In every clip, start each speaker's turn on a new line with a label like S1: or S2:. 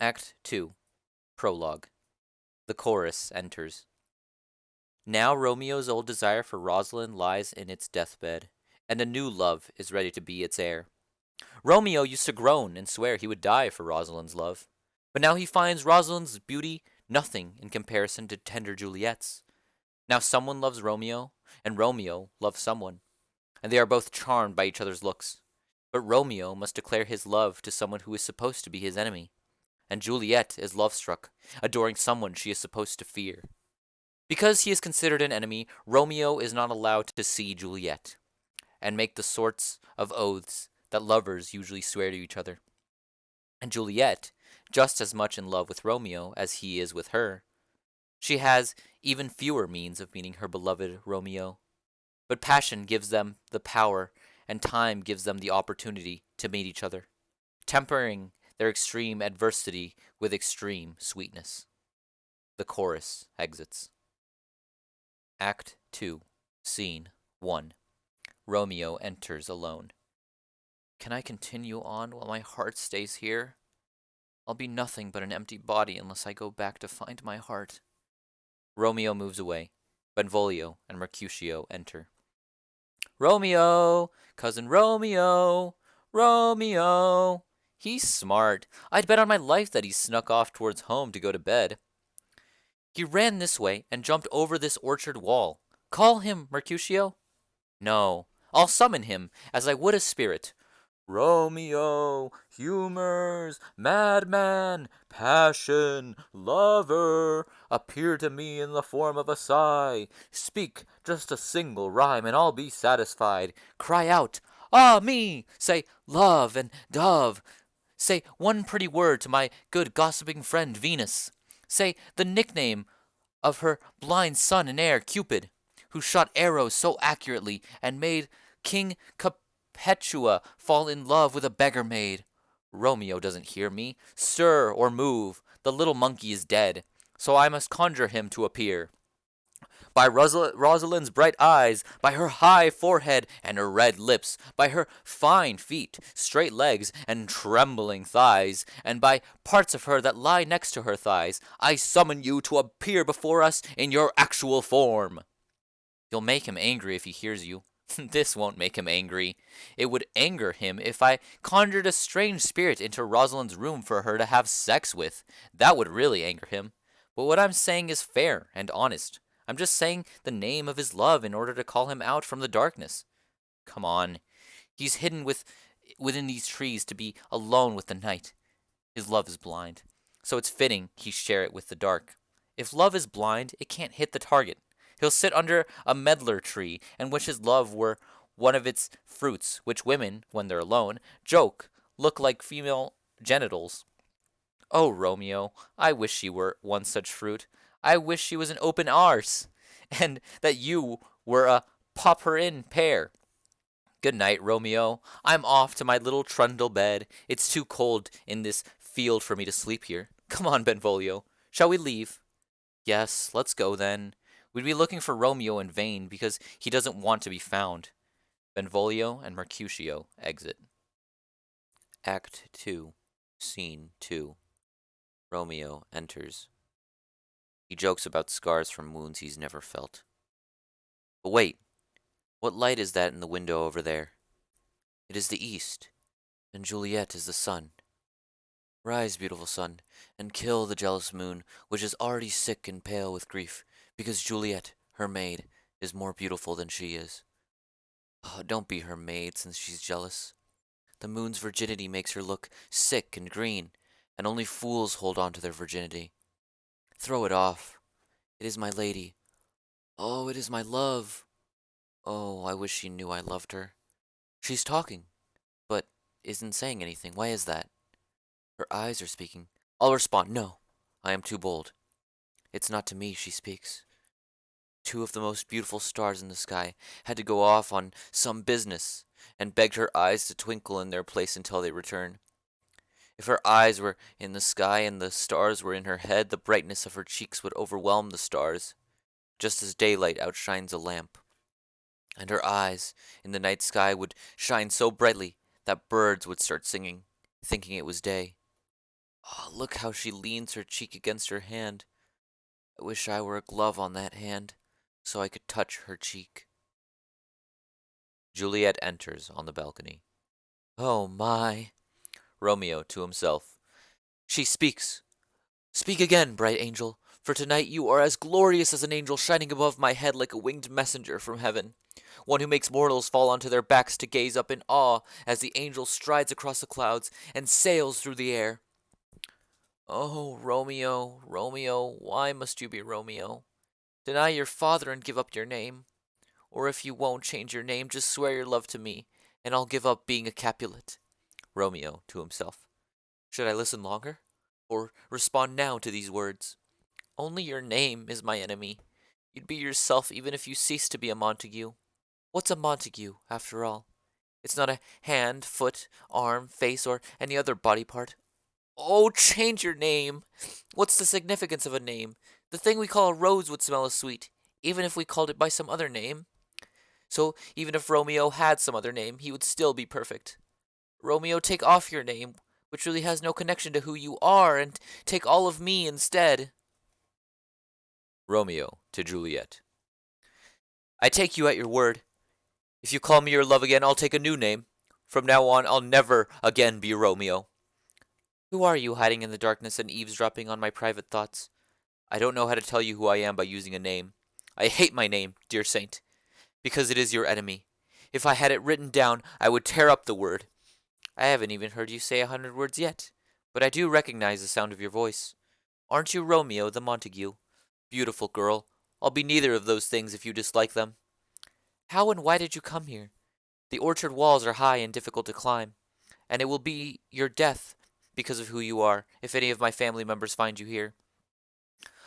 S1: Act 2. Prologue. The chorus enters. Now Romeo's old desire for Rosalind lies in its deathbed, and a new love is ready to be its heir. Romeo used to groan and swear he would die for Rosalind's love, but now he finds Rosalind's beauty nothing in comparison to tender Juliet's. Now someone loves Romeo, and Romeo loves someone, and they are both charmed by each other's looks. But Romeo must declare his love to someone who is supposed to be his enemy, and Juliet is love-struck, adoring someone she is supposed to fear. Because he is considered an enemy, Romeo is not allowed to see Juliet, and make the sorts of oaths that lovers usually swear to each other. And Juliet, just as much in love with Romeo as he is with her, she has even fewer means of meeting her beloved Romeo. But passion gives them the power, and time gives them the opportunity to meet each other, tempering their extreme adversity with extreme sweetness. The chorus exits. Act 2, Scene 1. Romeo enters alone. Can I continue on while my heart stays here? I'll be nothing but an empty body unless I go back to find my heart. Romeo moves away. Benvolio and Mercutio enter. Romeo! Cousin Romeo! Romeo! He's smart. I'd bet on my life that he snuck off towards home to go to bed. He ran this way and jumped over this orchard wall. Call him, Mercutio. No, I'll summon him, as I would a spirit. Romeo, humors, madman, passion, lover, appear to me in the form of a sigh. Speak just a single rhyme, and I'll be satisfied. Cry out, ah me! Say love and dove. Say one pretty word to my good gossiping friend Venus. Say the nickname of her blind son and heir, Cupid, who shot arrows so accurately and made King Cophetua fall in love with a beggar maid. Romeo doesn't hear me, stir or move. The little monkey is dead, so I must conjure him to appear. By Rosalind's bright eyes, by her high forehead and her red lips, by her fine feet, straight legs, and trembling thighs, and by parts of her that lie next to her thighs, I summon you to appear before us in your actual form. You'll make him angry if he hears you. This won't make him angry. It would anger him if I conjured a strange spirit into Rosalind's room for her to have sex with. That would really anger him. But what I'm saying is fair and honest. I'm just saying the name of his love in order to call him out from the darkness. Come on. He's hidden within these trees to be alone with the night. His love is blind, so it's fitting he share it with the dark. If love is blind, it can't hit the target. He'll sit under a medlar tree and wish his love were one of its fruits, which women, when they're alone, joke look like female genitals. Oh, Romeo, I wish she were one such fruit. I wish she was an open arse, and that you were a pop her in pear. Good night, Romeo. I'm off to my little trundle bed. It's too cold in this field for me to sleep here. Come on, Benvolio. Shall we leave? Yes, let's go then. We'd be looking for Romeo in vain because he doesn't want to be found. Benvolio and Mercutio exit. Act 2, Scene 2. Romeo enters. He jokes about scars from wounds he's never felt. But wait, what light is that in the window over there? It is the east, and Juliet is the sun. Rise, beautiful sun, and kill the jealous moon, which is already sick and pale with grief, because Juliet, her maid, is more beautiful than she is. Oh, don't be her maid, since she's jealous. The moon's virginity makes her look sick and green, and only fools hold on to their virginity. Throw it off. It is my lady. Oh, it is my love. Oh, I wish she knew I loved her. She's talking, but isn't saying anything. Why is that? Her eyes are speaking. I'll respond. No, I am too bold. It's not to me she speaks. Two of the most beautiful stars in the sky had to go off on some business, and begged her eyes to twinkle in their place until they return. If her eyes were in the sky and the stars were in her head, the brightness of her cheeks would overwhelm the stars, just as daylight outshines a lamp. And her eyes in the night sky would shine so brightly that birds would start singing, thinking it was day. Oh, look how she leans her cheek against her hand. I wish I were a glove on that hand, so I could touch her cheek. Juliet enters on the balcony. Oh my! Romeo to himself. She speaks. Speak again, bright angel, for tonight you are as glorious as an angel shining above my head like a winged messenger from heaven, one who makes mortals fall onto their backs to gaze up in awe as the angel strides across the clouds and sails through the air. Oh, Romeo, Romeo, why must you be Romeo? Deny your father and give up your name. Or if you won't change your name, just swear your love to me, and I'll give up being a Capulet. Romeo to himself. Should I listen longer? Or respond now to these words? Only your name is my enemy. You'd be yourself even if you ceased to be a Montague. What's a Montague, after all? It's not a hand, foot, arm, face, or any other body part. Oh, change your name! What's the significance of a name? The thing we call a rose would smell as sweet, even if we called it by some other name. So even if Romeo had some other name, he would still be perfect. Romeo, take off your name, which really has no connection to who you are, and take all of me instead. Romeo to Juliet. I take you at your word. If you call me your love again, I'll take a new name. From now on, I'll never again be Romeo. Who are you hiding in the darkness and eavesdropping on my private thoughts? I don't know how to tell you who I am by using a name. I hate my name, dear saint, because it is your enemy. If I had it written down, I would tear up the word. I haven't even heard you say 100 words yet, but I do recognize the sound of your voice. Aren't you Romeo the Montague? Beautiful girl, I'll be neither of those things if you dislike them. How and why did you come here? The orchard walls are high and difficult to climb, and it will be your death because of who you are if any of my family members find you here.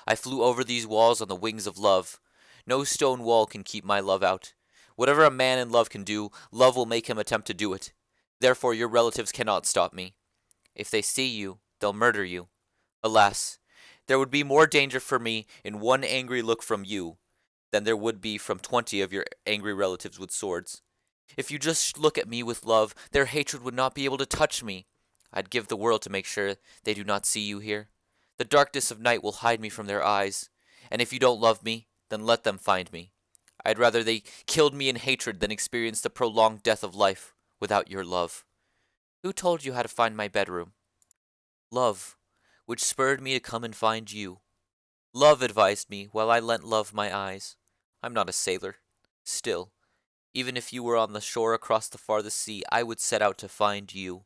S1: I flew over these walls on the wings of love. No stone wall can keep my love out. Whatever a man in love can do, love will make him attempt to do it. Therefore your relatives cannot stop me. If they see you, they'll murder you. Alas, there would be more danger for me in one angry look from you than there would be from 20 of your angry relatives with swords. If you just look at me with love, their hatred would not be able to touch me. I'd give the world to make sure they do not see you here. The darkness of night will hide me from their eyes, and if you don't love me, then let them find me. I'd rather they killed me in hatred than experience the prolonged death of life without your love. Who told you how to find my bedroom? Love, which spurred me to come and find you. Love advised me while I lent love my eyes. I'm not a sailor. Still, even if you were on the shore across the farthest sea, I would set out to find you.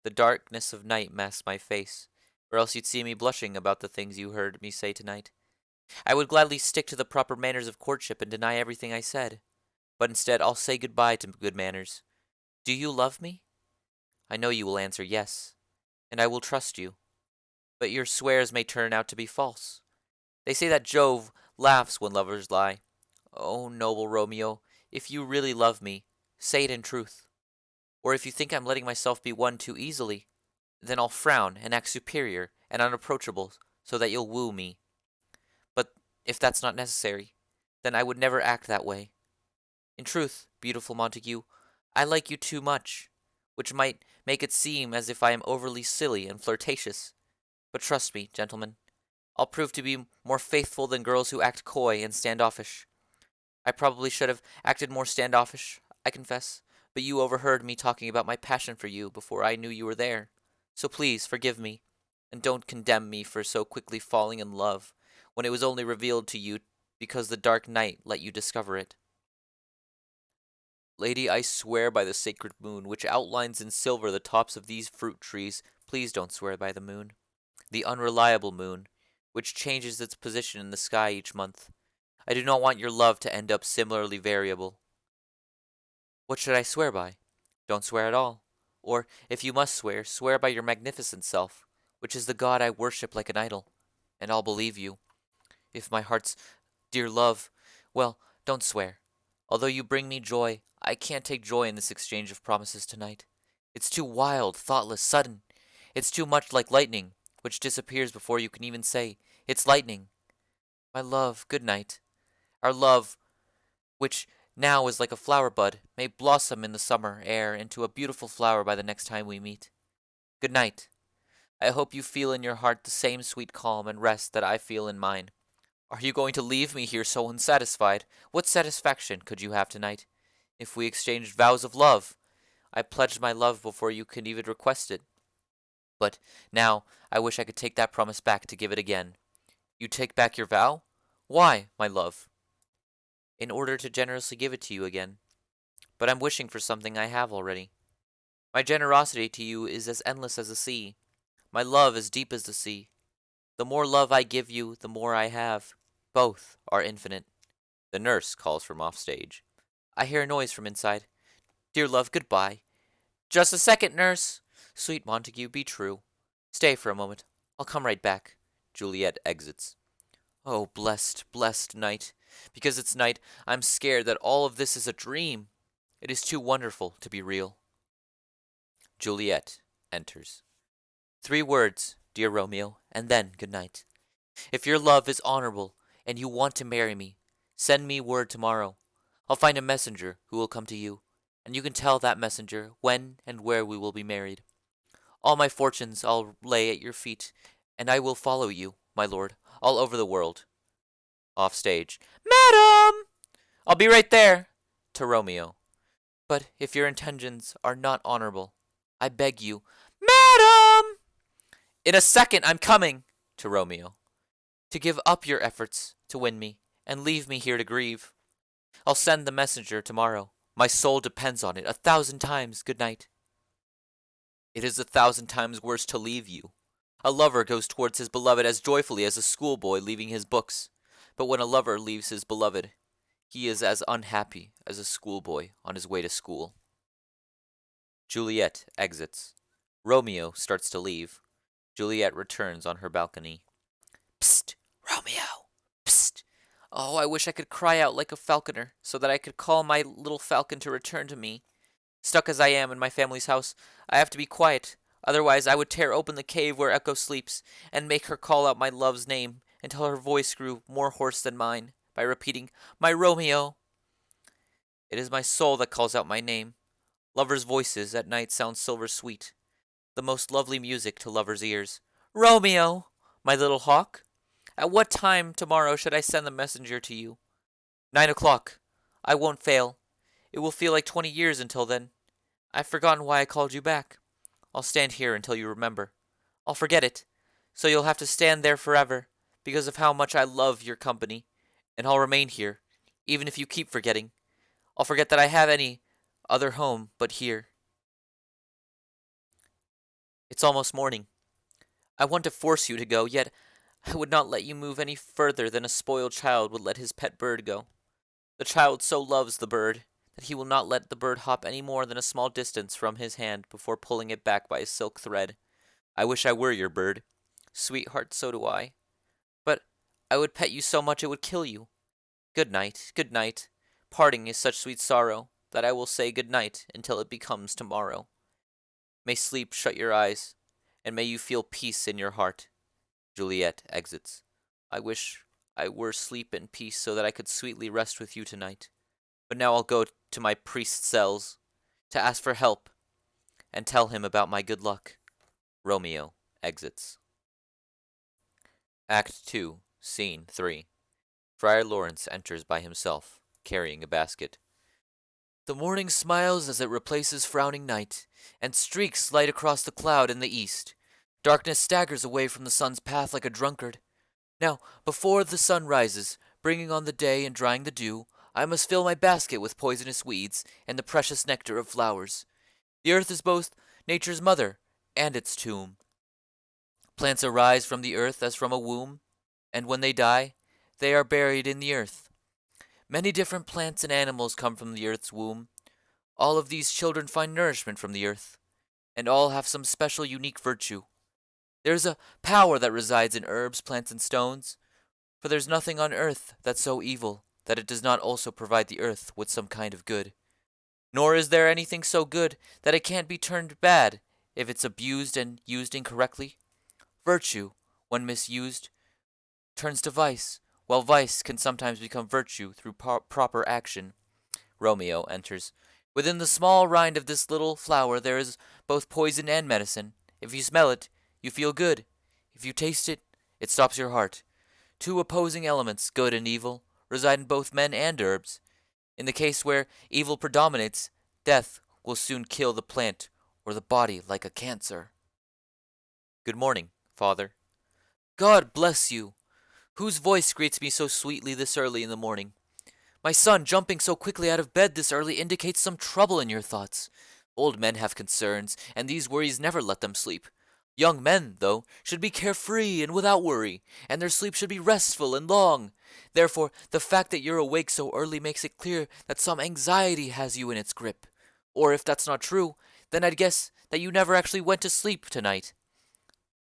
S1: The darkness of night masks my face, or else you'd see me blushing about the things you heard me say tonight. I would gladly stick to the proper manners of courtship and deny everything I said, but instead I'll say goodbye to good manners. Do you love me? I know you will answer yes, and I will trust you, but your swears may turn out to be false. They say that Jove laughs when lovers lie. Oh, noble Romeo, if you really love me, say it in truth. Or if you think I'm letting myself be won too easily, then I'll frown and act superior and unapproachable so that you'll woo me. But if that's not necessary, then I would never act that way. In truth, beautiful Montague, I like you too much, which might make it seem as if I am overly silly and flirtatious. But trust me, gentlemen, I'll prove to be more faithful than girls who act coy and standoffish. I probably should have acted more standoffish, I confess, but you overheard me talking about my passion for you before I knew you were there. So please forgive me, and don't condemn me for so quickly falling in love, when it was only revealed to you because the dark night let you discover it. Lady, I swear by the sacred moon, which outlines in silver the tops of these fruit trees, please don't swear by the moon. The unreliable moon, which changes its position in the sky each month. I do not want your love to end up similarly variable. What should I swear by? Don't swear at all. Or, if you must swear, swear by your magnificent self, which is the God I worship like an idol, and I'll believe you. If my heart's dear love, well, don't swear. Although you bring me joy, I can't take joy in this exchange of promises tonight. It's too wild, thoughtless, sudden. It's too much like lightning, which disappears before you can even say, "It's lightning." My love, good night. Our love, which now is like a flower bud, may blossom in the summer air into a beautiful flower by the next time we meet. Good night. I hope you feel in your heart the same sweet calm and rest that I feel in mine. Are you going to leave me here so unsatisfied? What satisfaction could you have tonight? If we exchanged vows of love, I pledged my love before you could even request it. But now I wish I could take that promise back to give it again. You take back your vow? Why, my love? In order to generously give it to you again. But I'm wishing for something I have already. My generosity to you is as endless as the sea. My love as deep as the sea. The more love I give you, the more I have. Both are infinite. The nurse calls from off stage. I hear a noise from inside. Dear love, goodbye. Just a second, nurse. Sweet Montague, be true. Stay for a moment. I'll come right back. Juliet exits. Oh, blessed, blessed night. Because it's night, I'm scared that all of this is a dream. It is too wonderful to be real. Juliet enters. 3 words, dear Romeo, and then good night. If your love is honorable and you want to marry me, send me word tomorrow. I'll find a messenger who will come to you, and you can tell that messenger when and where we will be married. All my fortunes I'll lay at your feet, and I will follow you, my lord, all over the world. Off stage. Madam! I'll be right there. To Romeo. But if your intentions are not honorable, I beg you, Madam! In a second I'm coming. To Romeo. To give up your efforts to win me, and leave me here to grieve. I'll send the messenger tomorrow. My soul depends on it 1,000 times. Good night. It is 1,000 times worse to leave you. A lover goes towards his beloved as joyfully as a schoolboy leaving his books. But when a lover leaves his beloved, he is as unhappy as a schoolboy on his way to school. Juliet exits. Romeo starts to leave. Juliet returns on her balcony. Psst, Romeo! Psst! Oh, I wish I could cry out like a falconer, so that I could call my little falcon to return to me. Stuck as I am in my family's house, I have to be quiet, otherwise I would tear open the cave where Echo sleeps, and make her call out my love's name, until her voice grew more hoarse than mine, by repeating, My Romeo! It is my soul that calls out my name. Lovers' voices at night sound silver sweet, the most lovely music to lovers' ears. Romeo! My little hawk! At what time tomorrow should I send the messenger to you? 9 o'clock. I won't fail. It will feel like 20 years until then. I've forgotten why I called you back. I'll stand here until you remember. I'll forget it, so you'll have to stand there forever, because of how much I love your company, and I'll remain here, even if you keep forgetting. I'll forget that I have any other home but here. It's almost morning. I want to force you to go, yet I would not let you move any further than a spoiled child would let his pet bird go. The child so loves the bird that he will not let the bird hop any more than a small distance from his hand before pulling it back by a silk thread. I wish I were your bird. Sweetheart, so do I. But I would pet you so much it would kill you. Good night, good night. Parting is such sweet sorrow that I will say good night until it becomes tomorrow. May sleep shut your eyes, and may you feel peace in your heart. Juliet exits. I wish I were asleep in peace so that I could sweetly rest with you tonight. But now I'll go to my priest's cells to ask for help and tell him about my good luck. Romeo exits. Act 2, Scene 3. Friar Lawrence enters by himself, carrying a basket. The morning smiles as it replaces frowning night, and streaks light across the cloud in the east. Darkness staggers away from the sun's path like a drunkard. Now, before the sun rises, bringing on the day and drying the dew, I must fill my basket with poisonous weeds and the precious nectar of flowers. The earth is both nature's mother and its tomb. Plants arise from the earth as from a womb, and when they die, they are buried in the earth. Many different plants and animals come from the earth's womb. All of these children find nourishment from the earth, and all have some special unique virtue. There is a power that resides in herbs, plants, and stones, for there's nothing on earth that's so evil that it does not also provide the earth with some kind of good. Nor is there anything so good that it can't be turned bad if it's abused and used incorrectly. Virtue, when misused, turns to vice, while vice can sometimes become virtue through proper action. Romeo enters. Within the small rind of this little flower there is both poison and medicine. If you smell it, you feel good. If you taste it, it stops your heart. Two opposing elements, good and evil, reside in both men and herbs. In the case where evil predominates, death will soon kill the plant or the body like a cancer. Good morning, Father. God bless you! Whose voice greets me so sweetly this early in the morning? My son, jumping so quickly out of bed this early indicates some trouble in your thoughts. Old men have concerns, and these worries never let them sleep. Young men, though, should be carefree and without worry, and their sleep should be restful and long. Therefore, the fact that you're awake so early makes it clear that some anxiety has you in its grip. Or if that's not true, then I'd guess that you never actually went to sleep tonight.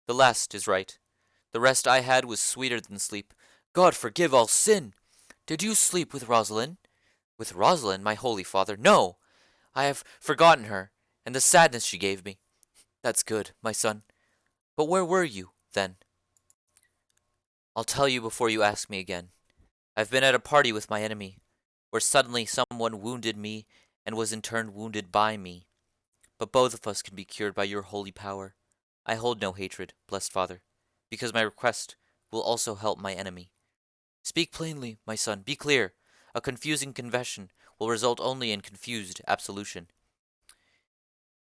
S1: The last is right. The rest I had was sweeter than sleep. God forgive all sin! Did you sleep with Rosalind? With Rosalind, my holy father? No! I have forgotten her, and the sadness she gave me. That's good, my son. But where were you, then? I'll tell you before you ask me again. I've been at a party with my enemy, where suddenly someone wounded me and was in turn wounded by me. But both of us can be cured by your holy power. I hold no hatred, blessed Father, because my request will also help my enemy. Speak plainly, my son, be clear. A confusing confession will result only in confused absolution.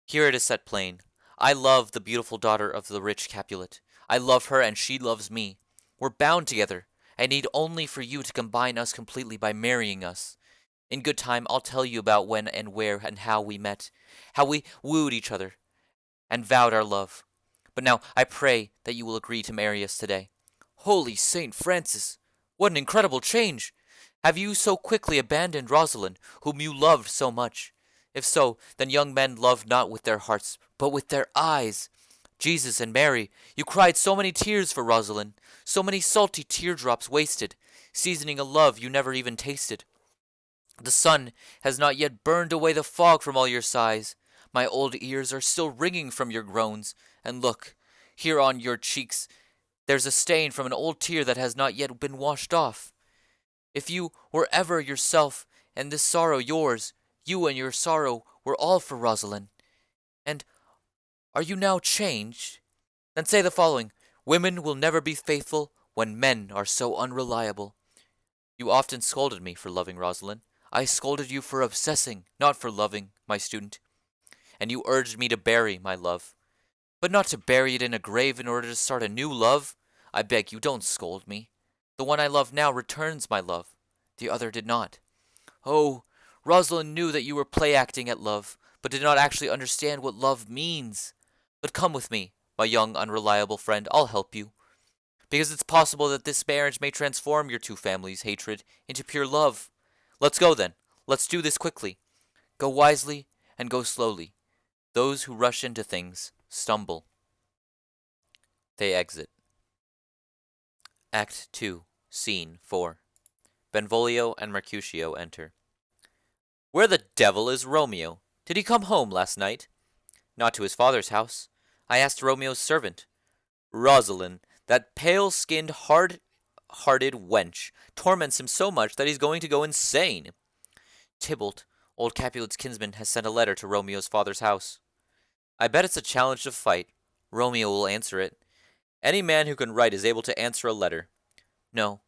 S1: Here it is set plain. I love the beautiful daughter of the rich Capulet. I love her and she loves me. We're bound together. I need only for you to combine us completely by marrying us. In good time I'll tell you about when and where and how we met, how we wooed each other, and vowed our love. But now I pray that you will agree to marry us today. Holy Saint Francis! What an incredible change! Have you so quickly abandoned Rosalind, whom you loved so much? If so, then young men love not with their hearts, but with their eyes. Jesus and Mary, you cried so many tears for Rosalind, so many salty teardrops wasted, seasoning a love you never even tasted. The sun has not yet burned away the fog from all your sighs. My old ears are still ringing from your groans, and look, here on your cheeks there's a stain from an old tear that has not yet been washed off. If you were ever yourself, and this sorrow yours, you and your sorrow were all for Rosalind. And are you now changed? Then say the following: Women will never be faithful when men are so unreliable. You often scolded me for loving Rosalind. I scolded you for obsessing, not for loving, my student. And you urged me to bury my love. But not to bury it in a grave in order to start a new love. I beg you, don't scold me. The one I love now returns my love. The other did not. Oh, Rosalind knew that you were play-acting at love, but did not actually understand what love means. But come with me, my young unreliable friend, I'll help you. Because it's possible that this marriage may transform your two families' hatred into pure love. Let's go then. Let's do this quickly. Go wisely and go slowly. Those who rush into things stumble. They exit. Act 2, Scene 4. Benvolio and Mercutio enter. Where the devil is Romeo? Did he come home last night? Not to his father's house. I asked Romeo's servant. Rosalind, that pale-skinned, hard-hearted wench, torments him so much that he's going to go insane. Tybalt, old Capulet's kinsman, has sent a letter to Romeo's father's house. I bet it's a challenge to fight. Romeo will answer it. Any man who can write is able to answer a letter. No,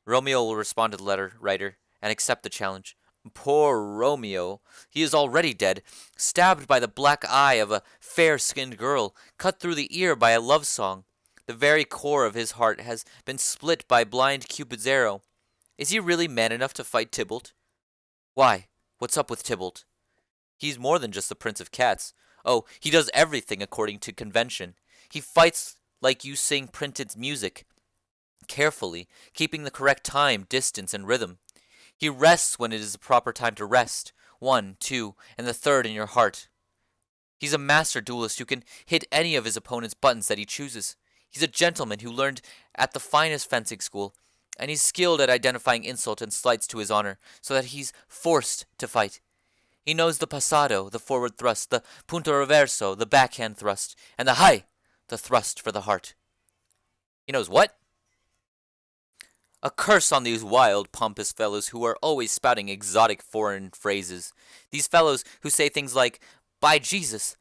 S1: Romeo will respond to the letter writer and accept the challenge. Poor Romeo! He is already dead, stabbed by the black eye of a fair-skinned girl, cut through the ear by a love song. The very core of his heart has been split by blind Cupid's arrow. Is he really man enough to fight Tybalt? Why? What's up with Tybalt? He's more than just the Prince of Cats. Oh, he does everything according to convention. He fights like you sing printed music, carefully, keeping the correct time, distance, and rhythm. He rests when it is the proper time to rest, 1, 2, and the third in your heart. He's a master duelist who can hit any of his opponent's buttons that he chooses. He's a gentleman who learned at the finest fencing school, and he's skilled at identifying insult and slights to his honor, so that he's forced to fight. He knows the passado, the forward thrust, the punto reverso, the backhand thrust, and the hai, the thrust for the heart. He knows what? A curse on these wild, pompous fellows who are always spouting exotic foreign phrases. These fellows who say things like, by Jesus,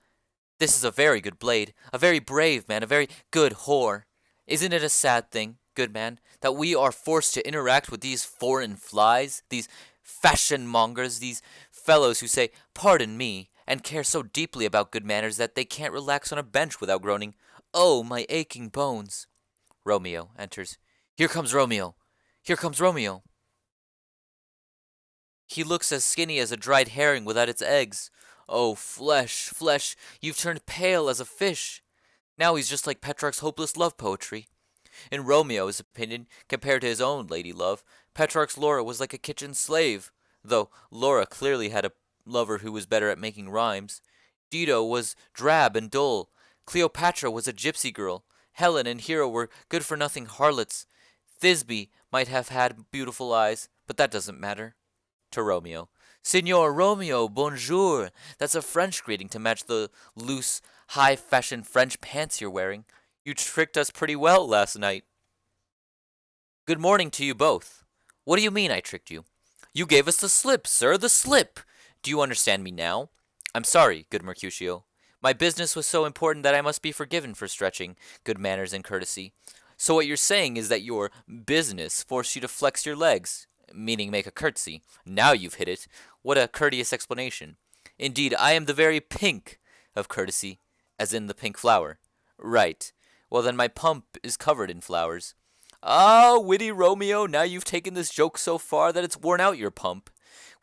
S1: This is a very good blade, a very brave man, a very good whore. Isn't it a sad thing, good man, that we are forced to interact with these foreign flies, these fashion mongers, these fellows who say, pardon me, and care so deeply about good manners that they can't relax on a bench without groaning, oh, my aching bones. Romeo enters. Here comes Romeo. Here comes Romeo. He looks as skinny as a dried herring without its eggs. Oh, flesh, flesh, you've turned pale as a fish. Now he's just like Petrarch's hopeless love poetry. In Romeo's opinion, compared to his own lady love, Petrarch's Laura was like a kitchen slave, though Laura clearly had a lover who was better at making rhymes. Dido was drab and dull. Cleopatra was a gypsy girl. Helen and Hero were good-for-nothing harlots. Thisbe might have had beautiful eyes, but that doesn't matter. To Romeo. Signor Romeo, bonjour. That's a French greeting to match the loose, high-fashion French pants you're wearing. You tricked us pretty well last night. Good morning to you both. What do you mean I tricked you? You gave us the slip, sir, the slip. Do you understand me now? I'm sorry, good Mercutio. My business was so important that I must be forgiven for stretching good manners and courtesy. So what you're saying is that your business forced you to flex your legs, meaning make a curtsy. Now you've hit it. What a courteous explanation. Indeed, I am the very pink of courtesy, as in the pink flower. Right. Well, then my pump is covered in flowers. Ah, witty Romeo, now you've taken this joke so far that it's worn out your pump.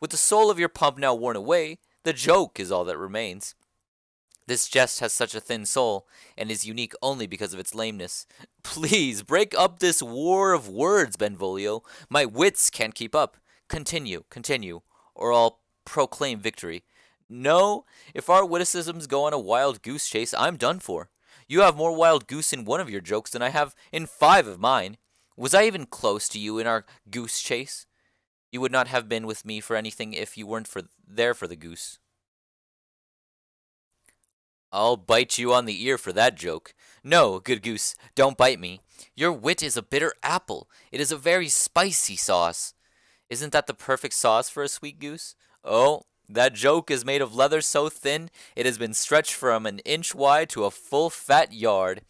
S1: With the soul of your pump now worn away, the joke is all that remains. This jest has such a thin soul, and is unique only because of its lameness. Please, break up this war of words, Benvolio. My wits can't keep up. Continue, or I'll proclaim victory. No, if our witticisms go on a wild goose chase, I'm done for. You have more wild goose in one of your jokes than I have in 5 of mine. Was I even close to you in our goose chase? You would not have been with me for anything if you weren't there for the goose. I'll bite you on the ear for that joke. No, good goose, don't bite me. Your wit is a bitter apple. It is a very spicy sauce. Isn't that the perfect sauce for a sweet goose? Oh, that joke is made of leather so thin it has been stretched from an inch wide to a full fat yard.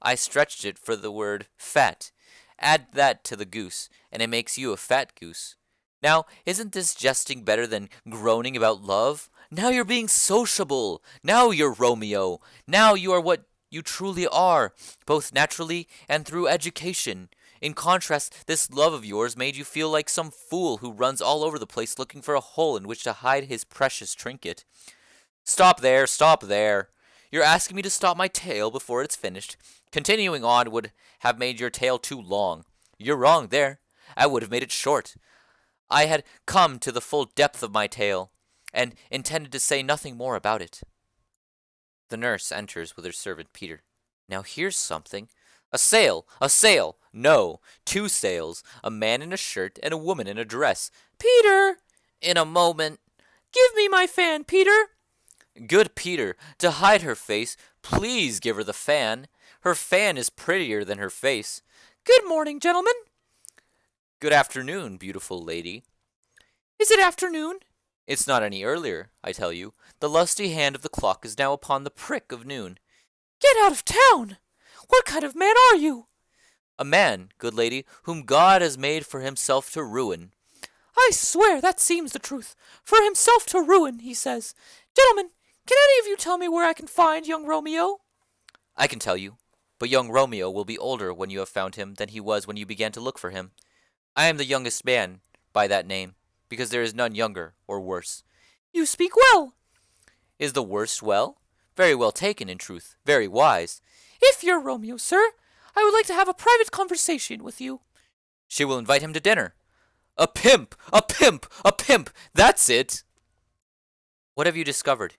S1: I stretched it for the word fat. Add that to the goose, and it makes you a fat goose. Now, isn't this jesting better than groaning about love? Now you're being sociable. Now you're Romeo. Now you are what you truly are, both naturally and through education. In contrast, this love of yours made you feel like some fool who runs all over the place looking for a hole in which to hide his precious trinket. Stop there, stop there. You're asking me to stop my tale before it's finished. Continuing on would have made your tale too long. You're wrong there. I would have made it short. I had come to the full depth of my tale, and intended to say nothing more about it. The nurse enters with her servant Peter. Now here's something. A sail! A sail! No, 2 sails. A man in a shirt and a woman in a dress. Peter! In a moment. Give me my fan, Peter! Good Peter, to hide her face, please give her the fan. Her fan is prettier than her face. Good morning, gentlemen. Good afternoon, beautiful lady. Is it afternoon? It's not any earlier, I tell you. The lusty hand of the clock is now upon the prick of noon. Get out of town! What kind of man are you? A man, good lady, whom God has made for himself to ruin. I swear that seems the truth. For himself to ruin, he says. Gentlemen, can any of you tell me where I can find young Romeo? I can tell you, but young Romeo will be older when you have found him than he was when you began to look for him. I am the youngest man by that name, because there is none younger or worse. You speak well. Is the worst well? Very well taken, in truth, very wise. If you're Romeo, sir, I would like to have a private conversation with you. She will invite him to dinner. A pimp! A pimp! A pimp! That's it! What have you discovered?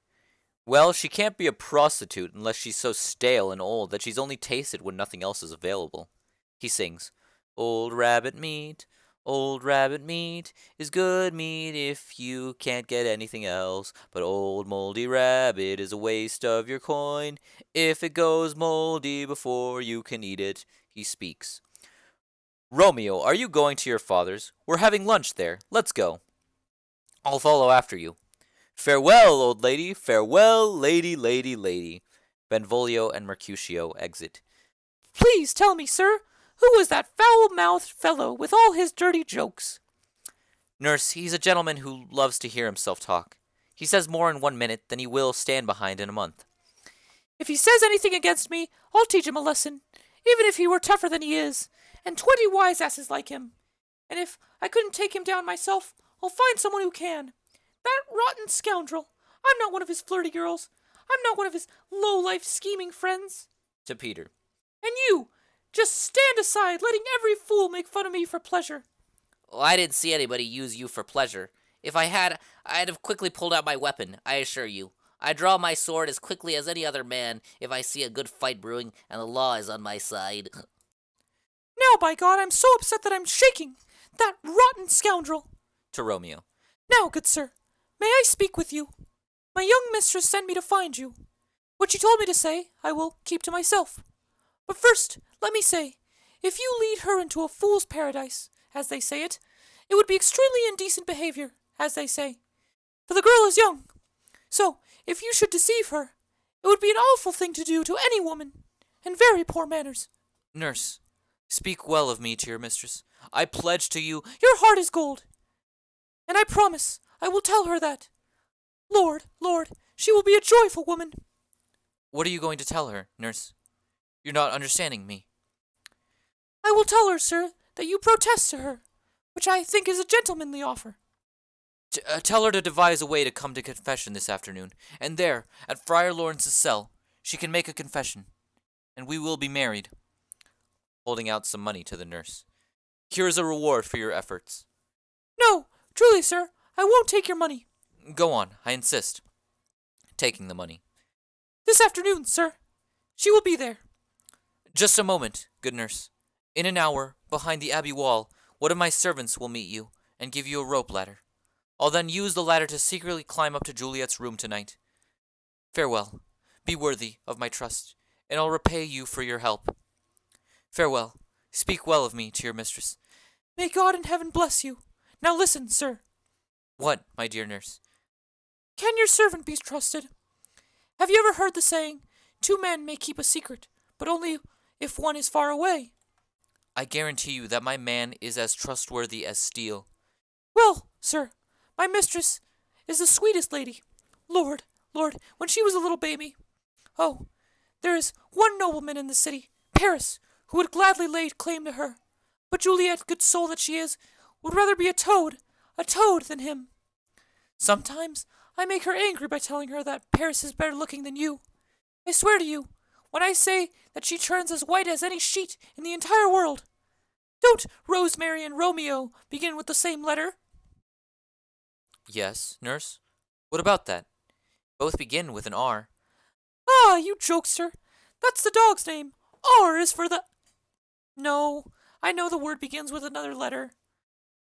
S1: Well, she can't be a prostitute unless she's so stale and old that she's only tasted when nothing else is available. He sings, Old rabbit meat is good meat if you can't get anything else. But old moldy rabbit is a waste of your coin if it goes moldy before you can eat it. He speaks. Romeo, are you going to your father's? We're having lunch there. Let's go. I'll follow after you. Farewell, old lady, farewell, lady, lady, lady. Benvolio and Mercutio exit.
S2: Please tell me, sir, who was that foul-mouthed fellow with all his dirty jokes?
S1: Nurse, he's a gentleman who loves to hear himself talk. He says more in 1 minute than he will stand behind in a month.
S2: If he says anything against me, I'll teach him a lesson, even if he were tougher than he is, and 20 wise asses like him. And if I couldn't take him down myself, I'll find someone who can. That rotten scoundrel. I'm not one of his flirty girls. I'm not one of his low-life scheming friends.
S1: To Peter.
S2: And you, just stand aside, letting every fool make fun of me for pleasure.
S1: Well, I didn't see anybody use you for pleasure. If I had, I'd have quickly pulled out my weapon, I assure you. I draw my sword as quickly as any other man if I see a good fight brewing and the law is on my side.
S2: Now, by God, I'm so upset that I'm shaking. That rotten scoundrel.
S1: To Romeo.
S2: Now, good sir, may I speak with you? My young mistress sent me to find you. What she told me to say, I will keep to myself. But first, let me say, if you lead her into a fool's paradise, as they say it would be extremely indecent behavior, as they say. For the girl is young. So, if you should deceive her, it would be an awful thing to do to any woman, and very poor manners.
S1: Nurse, speak well of me to your mistress. I pledge to you.
S2: Your heart is gold. And I promise I will tell her that. Lord, she will be a joyful woman.
S1: What are you going to tell her, nurse? You're not understanding me.
S2: I will tell her, sir, that you protest to her, which I think is a gentlemanly offer.
S1: Tell her to devise a way to come to confession this afternoon, and there, at Friar Lawrence's cell, she can make a confession, and we will be married. Holding out some money to the nurse. Here is a reward for your efforts.
S2: No, truly, sir, I won't take your money.
S1: Go on, I insist. Taking the money.
S2: This afternoon, sir. She will be there.
S1: Just a moment, good nurse. In an hour, behind the abbey wall, one of my servants will meet you and give you a rope ladder. I'll then use the ladder to secretly climb up to Juliet's room tonight. Farewell. Be worthy of my trust, and I'll repay you for your help. Farewell. Speak well of me to your mistress.
S2: May God in heaven bless you. Now listen, sir.
S1: What, my dear nurse?
S2: Can your servant be trusted? Have you ever heard the saying, 2 men may keep a secret, but only if one is far away?
S1: I guarantee you that my man is as trustworthy as steel.
S2: Well, sir, my mistress is the sweetest lady. Lord, when she was a little baby. Oh, there is one nobleman in the city, Paris, who would gladly lay claim to her. But Juliet, good soul that she is, would rather be a toad than him. Sometimes I make her angry by telling her that Paris is better looking than you. I swear to you, when I say that she turns as white as any sheet in the entire world. Don't Rosemary and Romeo begin with the same letter?
S1: Yes, nurse. What about that? Both begin with an R.
S2: Ah, you jokester. That's the dog's name. R is for the... No, I know the word begins with another letter.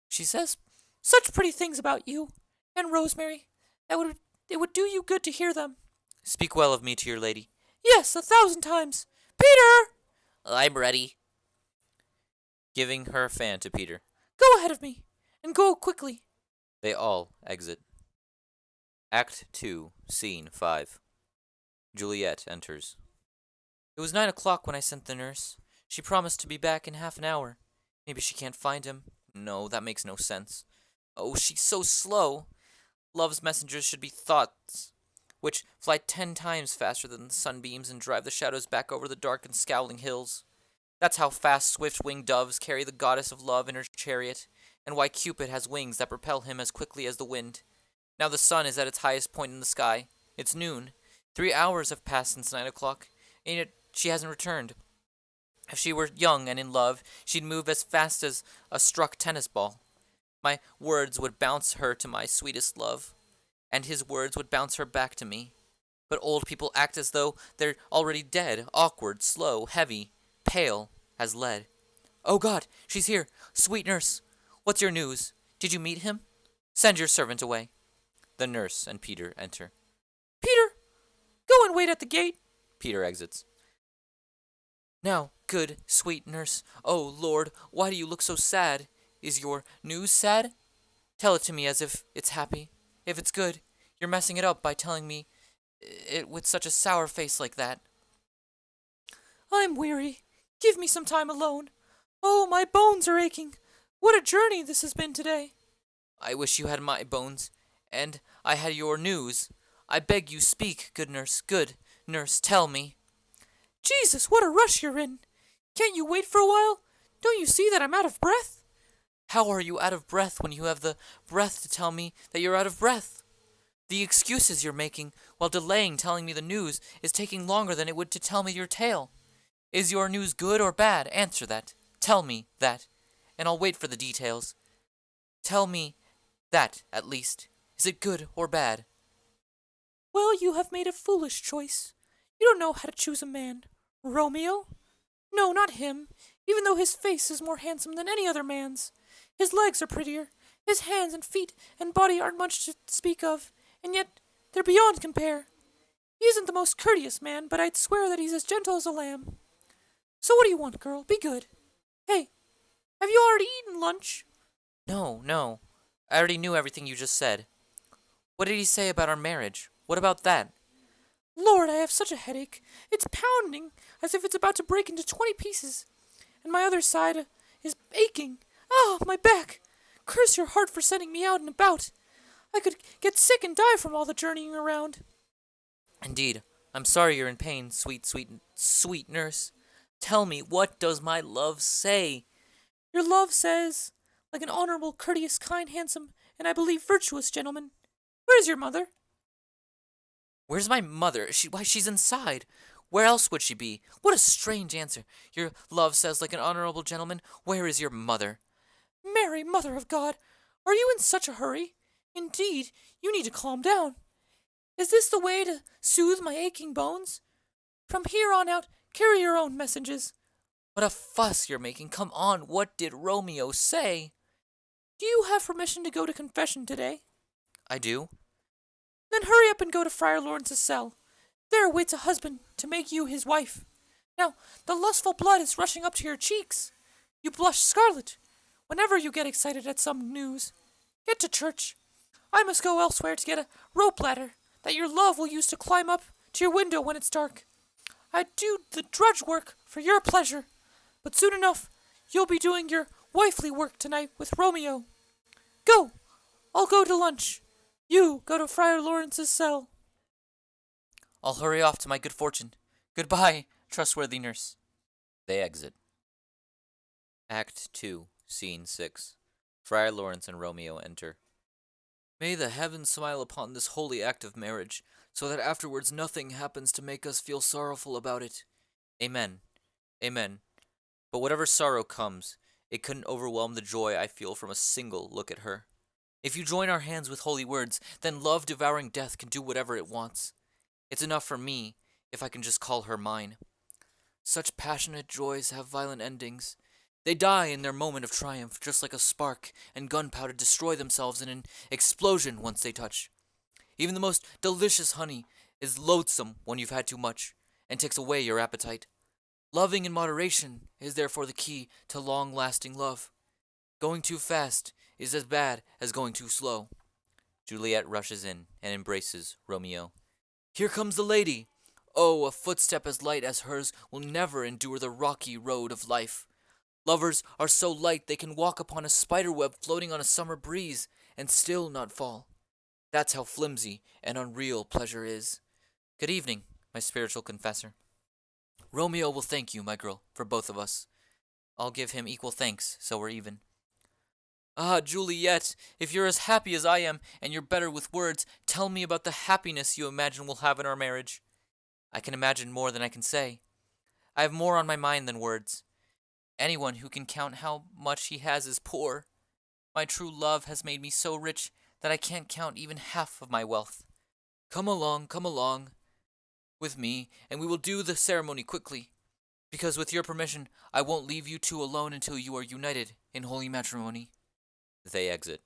S2: She says such pretty things about you and Rosemary. It would do you good to hear them.
S1: Speak well of me to your lady.
S2: Yes, 1,000 times. Peter!
S1: I'm ready. Giving her a fan to Peter.
S2: Go ahead of me, and go quickly.
S1: They all exit. Act 2, Scene 5. Juliet enters. It was 9 o'clock when I sent the nurse. She promised to be back in half an hour. Maybe she can't find him. No, that makes no sense. Oh, she's so slow. Love's messengers should be thoughts, which fly 10 times faster than the sunbeams and drive the shadows back over the dark and scowling hills. That's how fast swift-winged doves carry the goddess of love in her chariot, and why Cupid has wings that propel him as quickly as the wind. Now the sun is at its highest point in the sky. It's noon. 3 hours have passed since 9 o'clock, and yet she hasn't returned. If she were young and in love, she'd move as fast as a struck tennis ball. My words would bounce her to my sweetest love, and his words would bounce her back to me. But old people act as though they're already dead, awkward, slow, heavy, pale as lead. Oh God, she's here. Sweet nurse, what's your news? Did you meet him? Send your servant away. The nurse and Peter enter.
S2: Peter, go and wait at the gate.
S1: Peter exits. Now, good, sweet nurse, oh Lord, why do you look so sad? Is your news sad? Tell it to me as if it's happy. If it's good, you're messing it up by telling me it with such a sour face like that.
S2: I'm weary. Give me some time alone. Oh, my bones are aching. What a journey this has been today.
S1: I wish you had my bones, and I had your news. I beg you speak, good nurse, tell me.
S2: Jesus, what a rush you're in. Can't you wait for a while? Don't you see that I'm out of breath?
S1: How are you out of breath when you have the breath to tell me that you're out of breath? The excuses you're making while delaying telling me the news is taking longer than it would to tell me your tale. Is your news good or bad? Answer that. Tell me that, and I'll wait for the details. Tell me that, at least. Is it good or bad?
S2: Well, you have made a foolish choice. You don't know how to choose a man. Romeo? No, not him, even though his face is more handsome than any other man's. His legs are prettier. His hands and feet and body aren't much to speak of, and yet they're beyond compare. He isn't the most courteous man, but I'd swear that he's as gentle as a lamb. So what do you want, girl? Be good. Hey, have you already eaten lunch?
S1: No. I already knew everything you just said. What did he say about our marriage? What about that?
S2: Lord, I have such a headache. It's pounding, as if it's about to break into 20 pieces. And my other side is aching. Oh, my back! Curse your heart for sending me out and about. I could get sick and die from all the journeying around.
S1: Indeed, I'm sorry you're in pain, sweet nurse. Tell me, what does my love say?
S2: Your love says, like an honorable, courteous, kind, handsome, and I believe virtuous gentleman. Where's your mother?
S1: Where's my mother? She's inside. Where else would she be? What a strange answer. Your love says, like an honorable gentleman. Where is your mother?
S2: Mary, Mother of God, are you in such a hurry? Indeed, you need to calm down. Is this the way to soothe my aching bones? From here on out, carry your own messages.
S1: What a fuss you're making. Come on, what did Romeo say?
S2: Do you have permission to go to confession today?
S1: I do.
S2: Then hurry up and go to Friar Lawrence's cell. There waits a husband to make you his wife. Now, the lustful blood is rushing up to your cheeks. You blush scarlet whenever you get excited at some news. Get to church. I must go elsewhere to get a rope ladder that your love will use to climb up to your window when it's dark. I'd do the drudge work for your pleasure, but soon enough you'll be doing your wifely work tonight with Romeo. Go! I'll go to lunch. You go to Friar Lawrence's cell.
S1: I'll hurry off to my good fortune. Goodbye, trustworthy nurse. They exit. Act 2, Scene 6. Friar Lawrence and Romeo enter. May the heavens smile upon this holy act of marriage, so that afterwards nothing happens to make us feel sorrowful about it. Amen. Amen. But whatever sorrow comes, it couldn't overwhelm the joy I feel from a single look at her. If you join our hands with holy words, then love devouring death can do whatever it wants. It's enough for me if I can just call her mine. Such passionate joys have violent endings. They die in their moment of triumph, just like a spark and gunpowder destroy themselves in an explosion once they touch. Even the most delicious honey is loathsome when you've had too much, and takes away your appetite. Loving in moderation is therefore the key to long-lasting love. Going too fast is as bad as going too slow. Juliet rushes in and embraces Romeo. Here comes the lady! Oh, a footstep as light as hers will never endure the rocky road of life. Lovers are so light they can walk upon a spiderweb floating on a summer breeze and still not fall. That's how flimsy and unreal pleasure is. Good evening, my spiritual confessor. Romeo will thank you, my girl, for both of us. I'll give him equal thanks, so we're even. Ah, Juliet, if you're as happy as I am, and you're better with words, tell me about the happiness you imagine we'll have in our marriage. I can imagine more than I can say. I have more on my mind than words. Anyone who can count how much he has is poor. My true love has made me so rich that I can't count even half of my wealth. Come along with me, and we will do the ceremony quickly, because with your permission, I won't leave you two alone until you are united in holy matrimony. They exit.